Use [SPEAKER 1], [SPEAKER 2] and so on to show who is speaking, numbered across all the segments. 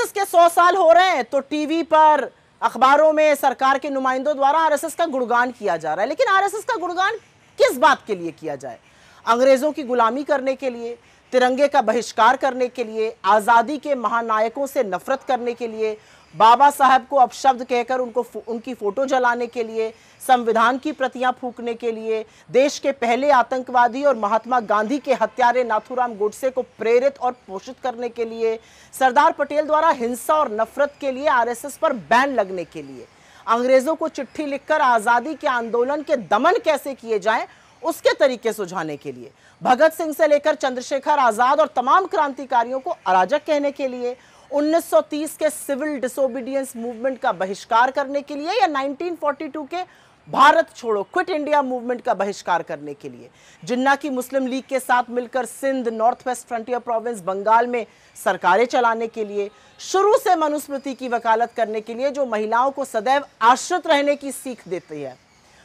[SPEAKER 1] RSS के 100 साल हो रहे हैं तो टीवी पर, अखबारों में सरकार के नुमाइंदों द्वारा आरएसएस का गुणगान किया जा रहा है। लेकिन आरएसएस का गुणगान किस बात के लिए किया जाए? अंग्रेजों की गुलामी करने के लिए, तिरंगे का बहिष्कार करने के लिए, आजादी के महानायकों से नफरत करने के लिए, बाबा साहब को अपशब्द कहकर उनकी फोटो जलाने के लिए, संविधान की प्रतियां फूंकने के लिए, देश के पहले आतंकवादी और महात्मा गांधी के हत्यारे नाथूराम गोडसे को प्रेरित और पोषित करने के लिए, सरदार पटेल द्वारा हिंसा और नफरत के लिए आरएसएस पर बैन लगने के लिए, अंग्रेजों को चिट्ठी लिखकर आजादी के आंदोलन के दमन कैसे किए जाएं उसके तरीके सुझाने के लिए, भगत सिंह से लेकर चंद्रशेखर आजाद और तमाम क्रांतिकारियों को अराजक कहने के लिए, 1930 के सिविल डिसोबीडियंस मूवमेंट का बहिष्कार करने के लिए, या 1942 के भारत छोड़ो क्विट इंडिया मूवमेंट का बहिष्कार करने के लिए, जिन्ना की मुस्लिम लीग के साथ मिलकर Sindh, north west frontier province Bengal में सरकारें चलाने के लिए, शुरू से मनुस्मृति की वकालत करने के लिए जो महिलाओं को सदैव आश्रित रहने की सीख देती है,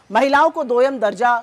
[SPEAKER 1] महिलाओं को दोयम दर्जा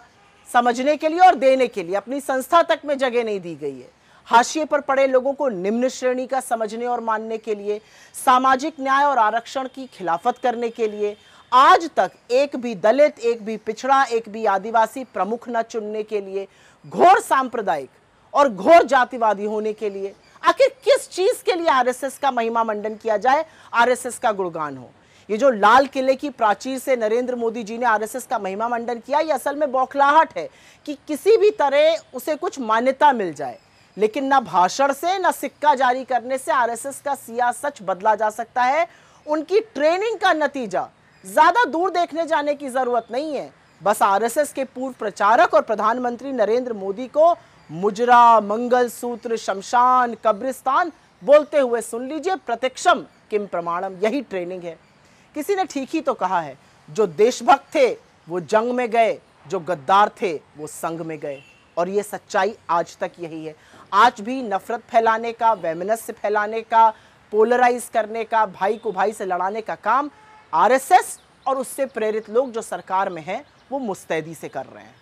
[SPEAKER 1] समझने के लिए और देने के लिए अपनी संस्था तक में जगह नहीं दी गई है, हाशिए पर पड़े लोगों को निम्न श्रेणी का समझने और मानने के लिए, सामाजिक न्याय और आरक्षण की खिलाफत करने के लिए, आज तक एक भी दलित, एक भी पिछड़ा, एक भी आदिवासी प्रमुख न चुनने के लिए, घोर सांप्रदायिक और घोर जातिवादी होने के लिए, आखिर किस चीज के लिए आरएसएस का महिमा मंडन किया जाए, आरएसएस का गुणगान हो? ये जो लाल किले की प्राचीर से नरेंद्र मोदी जी ने आरएसएस का महिमा मंडन किया, ये असल में बौखलाहट है कि किसी भी तरह उसे कुछ मान्यता मिल जाए। लेकिन ना भाषण से, ना सिक्का जारी करने से आरएसएस का सिया सच बदला जा सकता है। उनकी ट्रेनिंग का नतीजा, ज्यादा दूर देखने जाने की जरूरत नहीं है। बस आरएसएस के पूर्व प्रचारक और प्रधानमंत्री नरेंद्र मोदी को मुजरा, मंगलसूत्र, शमशान, कब्रिस्तान बोलते हुए सुन लीजिए। प्रत्यक्षम किम प्रमाणम, यही ट्रेनिंग है। किसी ने ठीक ही तो कहा है, जो देशभक्त थे वो जंग में गए, जो गद्दार थे वो संग में गए। और ये सच्चाई आज तक यही है। आज भी नफरत फैलाने का, वैमनस्य फैलाने का, पोलराइज करने का, भाई को भाई से लड़ाने का काम आरएसएस और उससे प्रेरित लोग जो सरकार में हैं वो मुस्तैदी से कर रहे हैं।